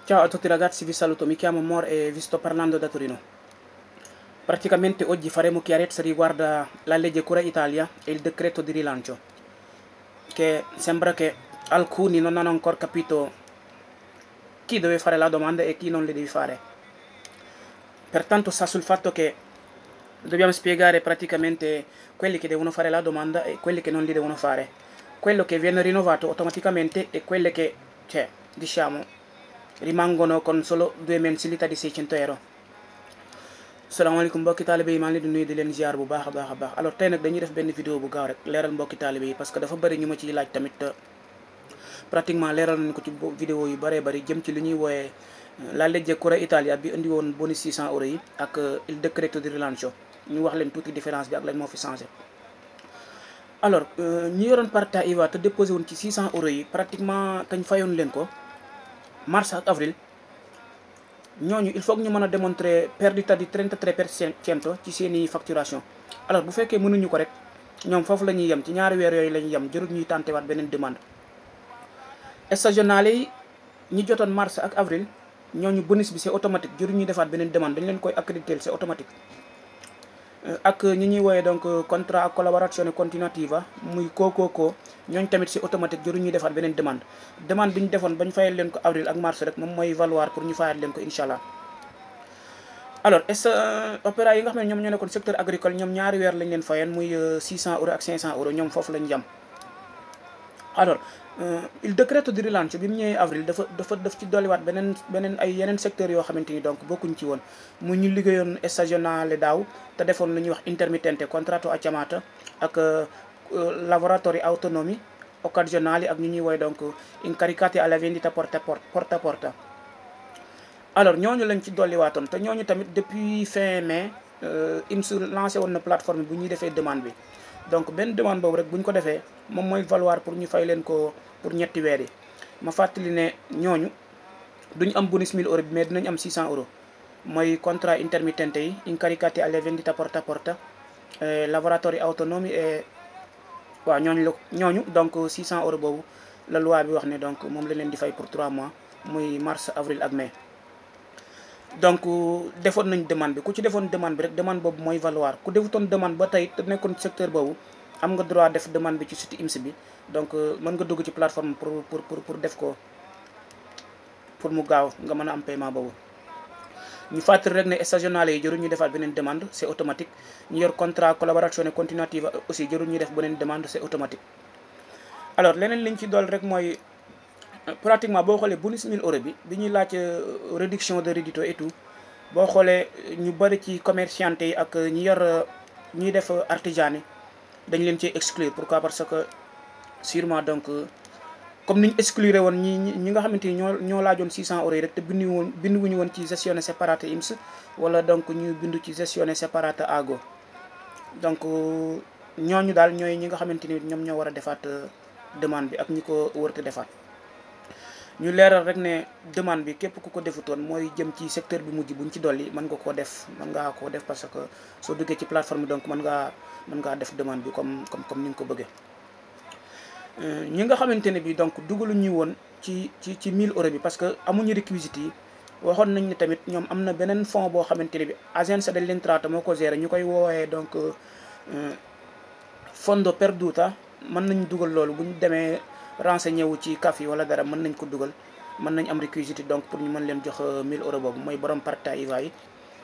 Ciao a tutti ragazzi, vi saluto, mi chiamo Mor e vi sto parlando da Torino. Praticamente oggi faremo chiarezza riguardo la legge Cura Italia e il decreto di rilancio, che sembra che alcuni non hanno ancora capito chi deve fare la domanda e chi non le deve fare. Pertanto sta sul fatto che dobbiamo spiegare praticamente quelli che devono fare la domanda e quelli che non li devono fare. Quello che viene rinnovato automaticamente e quelle che, diciamo, rimangono con solo 2 mensilità di 600 euro. salaamaaleykum mbokki taalibe yi maa ngi leen di nuyu di leen ziar bu baax a baax alors tey nag dañuy def benn vidéo bu gaaw rek leeral mbokki taalibe yi parce que dafa bëri ñu ma ciy laaj tamit pratiquement leeral nañ ko ci vidéo yu bëree bëri jëm ci li ñuy wooyee la legge Cura Italia bi indi woon bonus 600 euros yi ak il decreto di rilancio ñu wax leen tuuti différence bi ak lañ moo fi changé. alors ñi yoroon partita IVA te déposé woon ci 600 euros yi pratiquement kañ fayoon leen ko mars ak avril ñooñu il faut que ñu mën a démontrer perdita di 33% ci seeni facturation. alors bu fekkee mënuñu ko rek ñoom foofu la ñuy yem ci ñaari weer yooyu la ñuy yem jërul ñuy tenté waat beneen demande. stagionale yi ñi jotoon mars ak avril ñooñu bonus bi c'est automatique jërul ñuy defaat beneen demande dañ leen koy accréditer c'est automatique. ak ñi ñuy wooyee donc contrat ak collaborazione continuativa muy ko ñooñ tamit c'est automatique jëru ñuy defaat beneen demande bi ñu defoon bañ fayal leen ko avril ak mars rek moom mooy valoir pour ñu fayal leen ko incha allah. alors opéra yi nga xam ne ñoom ñoo nekkoon secteur agricole ñoom ñaari weer lañ leen fayeen muy 600 euros ak 500 euros ñoom foofu lañ jam. alors il decreto di rilancio bi mu ñëwee avril daf ci dolliwaat beneen ay yeneen secteurs yoo xamante ni donc bokkuñ ci woon mu ñu liggéeyoon stagionale daaw te defoon lu ñuy wax intermittente contratto a chiamata ak lavoratori autonomi occasionali ak ñu ñuy woy donc incaricati alla vendita porta a porta. alors ñooñu lañ ci dolliwaatoon te ñooñu tamit depuis fin mai IMS lancé woon na plateforme bu ñuy defee demande bi. donc benn demande boobu rek bu ñu ko defee moom mooy valoir pour ñu fay leen ko pour ñetti weer yi ma fàttali ne ñooñu duñu am bonus 1000 euros bi mais dinañ am 600 euros mooy contrat intermittente yi incaricati alle vendita porta a porta lavoratori autonomi et waaw ñooñu donc 600 euros boobu la loi bi wax ne donc moom la leen di fay pour 3 mois muy mars avril ak mai. donc defoon nañ demande bi ku ci defoon demande bi rek demande boobu mooy valoir ku defutoon demande ba tey te nekkoon secteur boobu am nga droit def demande bi ci site IMS bi donc mën nga dugg ci plateforme pour def ko pour mu gaaw nga mën a am paiement boobu. ñu fàttali rek ne stagionale yi jarul ñu defaat beneen demande c'est automatique ñu yor contrat collaborazione continuativa aussi jarul ñu def beneen demande c'est automatique. alors leneen liñ ci dool rek mooy pratiquement boo xoolee bonus 1000 euros bi ñuy laaj réduction de reddito et tout boo xoolee ñu bëri ci commerçanté yi ak ñiy def artisan yi dañ leen ci exclure pourquoi parce que sûrement donc comme ni ñu exclure woon ñi nga xamante ni ñoo laajoon 600 euros yi rek te binduwuñu woon ci gestione separata IMS wala donc ñu bindu ci gestione separata AGO donc ñooñu daal ñooy ñi nga xamante ni ñoom ñoo war a defaat demande bi ak ñi ko wërte defaat. ñu leeral rek ne demande bi képp ku ko defutoon mooy jëm ci secteur bi mujj buñ ci dolli mën nga koo def parce que soo duggee ci plateforme bi donc mën ngaa def demande bi comme ni nga ko bëggee. ñi nga xamante ne bi donc dugaluñ ñu woon ci 1000 euros bi parce que amuñu réquisites yi waxoon nañ ne tamit ñoom am na beneen fonds boo xamante ne bi agenzia dell'entrata moo ko géré ñu koy woowee donc fondo perduta mën nañ dugal loolu bu ñu demee renseigné wu ci CAF yi wala dara mën nañ ko dugal mën nañ am réquisite donc pour ñu mën leen jox 1000 euros boobu mooy borom partita IVA yi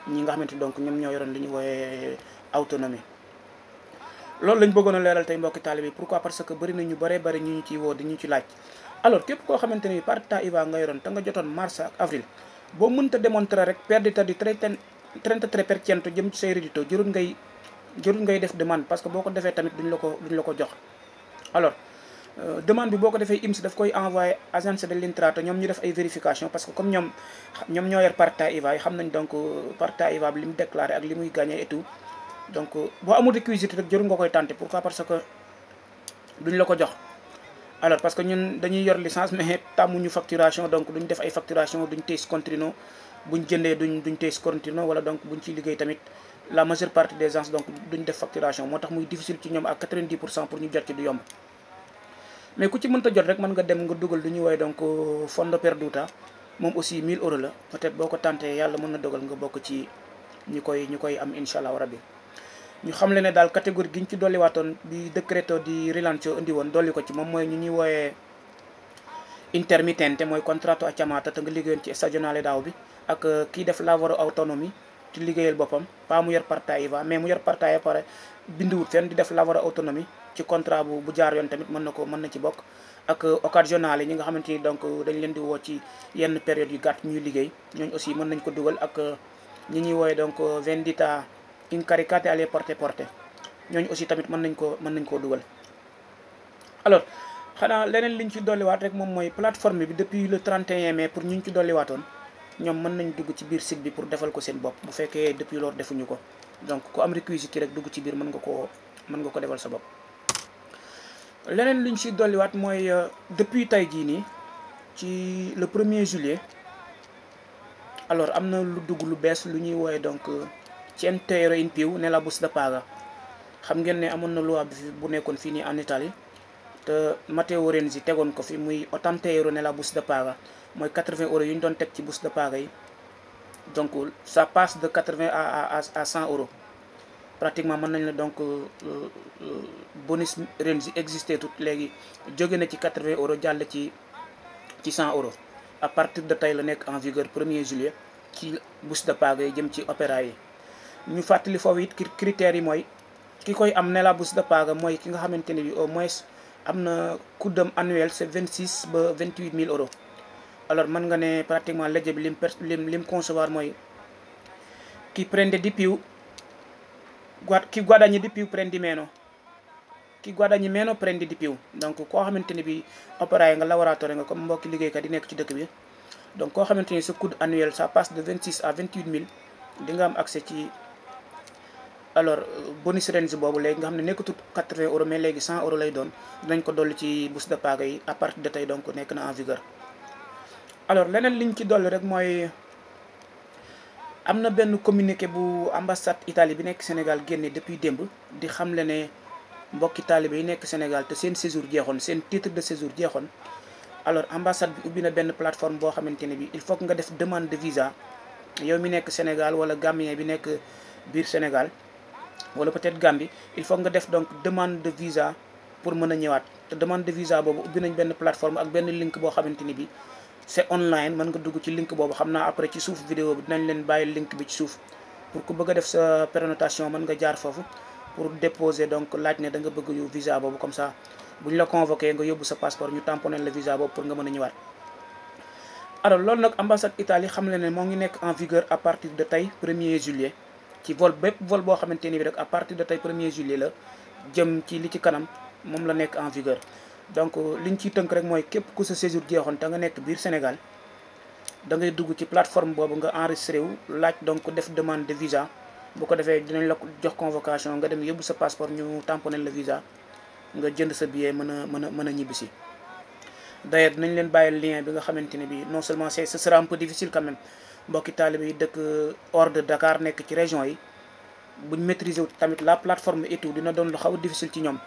ñi nga xamante donc ñoom ñoo yoroon li ñu wooyee autonomie. loolu lañ bëggoon a leeral tey mbokki taalibe bi pourquoi parce que bëri na ñu bëree bëri ñu ciy woo di ñu ci laaj. alors képp koo xamante ni partita IVA nga yoroon te nga jotoon mars ak avril boo mënta démontrer rek perdita di 33% jëm ci say reddito jërul ngay def demande parce que boo ko defee tamit duñ la ko jox. alors demande bi boo ko defee IMS daf koy envoyé agenzia dell'entrata ñoom ñu def ay vérification parce que comme ñoom ñoo yor partita IVA yi xam nañ donc partita IVA bi li mu déclaré ak li muy gagné et tout donc boo amul réquisite rek jëru nga koy tenter pourquoi parce que duñ la ko jox. alors parce que ñun dañuy yor licence mais tàmmuñu facturation donc duñ def ay facturation duñ téye contino buñ jëndee duñ téye contino wala donc buñ ciy liggéey tamit la majeure partie des gens donc duñ def facturation moo tax muy difficile ci ñoom ak 90% pour ñu jot ci du yomb. mais ku ci mënta jot rek mën nga dem nga dugal lu ñuy woowee donc fondo perduta moom aussi 1000 euros la peut-être boo ko tentee yàlla mën na dogal nga bokk ci ñi koy am incha allah rabbi. ñu xam le ne daal catégorie gi ñu ci dolliwaatoon bi décréto di rilancio indi woon dolli ko ci moom mooy ñu ñuy wooyee intermittente mooy contratto a chiamata te nga liggéeyoon ci stagionale daaw bi ak kii def lavoro autonomi ci liggéeyal boppam pas mu yor partita IVA mais mu yor partita pare bindiwut fenn di def lavoro autonomi ci contrat bu jaar yoon tamit mën na ci bokk. ak occasionale yi ñi nga xamante ni donc dañ leen di woo ci yenn période yu gàtt ñuy liggéey ñooñu aussi mën nañ ko dugal ak ñi ñuy wooye donc vendita incaricati alle porte ñooñu aussi tamit mën nañ koo dugal. alors xanaa leneen liñ ci dolliwaat rek moom mooy plateforme bi depuis le 31 mai pour ñu ci dolliwaatoon ñoom mën nañ dugg ci biir site bi pour defal ko seen bopp bu fekkee depuis loolu defuñu ko donc ku am requisite rek dugg ci biir mën nga ko defal sa bopp. leneen luñ ci dolliwaat mooy depuis tey jii nii ci le 1er juillet alors am na lu dugg lu bees lu ñuy wooye donc cento euro in più nella busta paga. xam ngeen ne amoon na loi bi bu nekkoon fii nii en Italie te Matteo Renzi tegoon ko fi muy 80 euro nella busta paga mooy 80 euros yu ñu doon teg ci busta paga yi donc ça passe de 80 à 100 euros. pratiquement mën nañ la donc bonus Renzi existé tout léegi jóge na ci 80 euros jàll ci 100 euros à partir de tey la nekk en vigueur 1er juillet ci busta paga yi jëm ci opéra yi. ñu fàttali foofu it critères yi mooy ki koy am nella busta paga mooy ki nga xamante ne bi au moins am na coût annuel c'est 26 ba 28 000 euros. alors mën nga ne pratiquement legge bi lim concevoir mooy ki prende di più chi guadagni di più prendi meno chi guadagni meno prendi di più donc koo xamante ni bi opérateur nga lavoratore nga comme mbokki liggéeykat yi nekk ci dëkk bi donc koo xamante ni sa coût annuel ça passe de 26 à 28 000 di nga am accès ci alors bonus Renzi boobu léegi nga xam ne nekkatul 80 euros mais léegi 100 euros lay doon dinañ ko dolli ci busta paga yi à partir de tey donc nekk na en vigueur. alors leneen liñ ci dolli rek mooy am na benn communiqué bu ambassade Italie bi nekk Sénégal génne depuis démb di xamle ne mbokki taalibe yi nekk Sénégal te seen séjour jeexoon seen titre de séjour jeexoon alors ambassade bi ubbi na benn plateforme boo xamante ne bi il faut que nga def demande de visa yow mi nekk Sénégal wala Gambien bi nekk biir Sénégal wala peut-être Gambie il faut nga def donc demande de visa pour mën a ñëwaat te demande de visa boobu ubbi nañ benn plateforme ak benn link boo xamante ni bi c'est online mën nga dugg ci link boobu xam naa après ci suuf vidéo bi dinañ leen bàyyi link bi ci suuf pour ku bëgg a def sa prénotation mën nga jaar foofu pour déposer donc laaj ne da nga bëgg yu visa boobu comme ça bu ñu la convoqué nga yóbbu sa passeport ñu tamponné la visa boobu pour nga mën a ñëwaat. alors loolu nag ambassade Italie xam le ne moo ngi nekk en vigueur à partir de tey 1er juillet ci bépp vol boo xamante ni bi rek à partir de tey 1er juillet la jëm ci li ci kanam moom la nekk en vigueur. donc liñ ciy tënk rek mooy képp ku sa séjour jeexoon te nga nekk biir Sénégal da ngay dugg ci plateforme boobu nga enregistré wu laaj donc def demande de visa bu ko defee dinañ la jox convocation nga dem yóbbu sa passeport ñu tamponné la visa nga jënd sa billet mën a ñibbisi. d'ailleurs dinañ leen bàyyi lien bi nga xamante ne bi non seulement ce sera un peu difficile quand même mbokki taalibe yi dëkk hors de Dakar nekk ci région yi buñ maîtriser wu tamit la plateforme et tout dina doon lu xaw a difficile ci ñoom.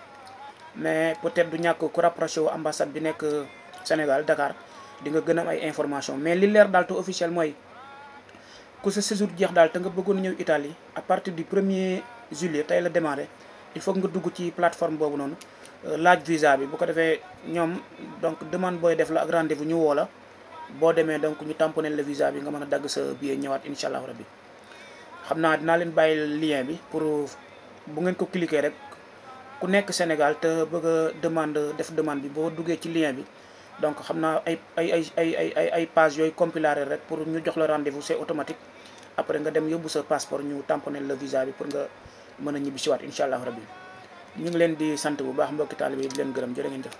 mais peut-être du ñàkk ku rapproché wu ambassade bi nekk Sénégal Dakar di nga gën a am ay information mais li leer daal te officiel mooy ku sa séjour jeex daal te nga bëggoon ñëw Italie à partir du 1er juillet tey la démarré il faut nga dugg ci plateforme boobu noonu laaj visa bi bu ko defee ñoom donc demande booy def la ak rendez-vous ñu woo la boo demee donc ñu tamponné la visa bi nga mën a dagg sa billet ñëwaat incha allah rabbi xam naa dinaa leen bàyyi lien bi pour bu ngeen ko cliquer rek. ku nekk Sénégal te bëgg a def demande bi boo duggee ci lien bi donc xam naa ay page yooyu compiler rek pour ñu jox la rendez-vous c'est automatique après nga dem yóbbu sa passeport ñu tamponner le visa bi pour nga mën a ñibbi si waat incha allah rabbi ñu ngi leen di sant bu baax mbokki taalibe yi di leen gërëm jërë ngeen jëf.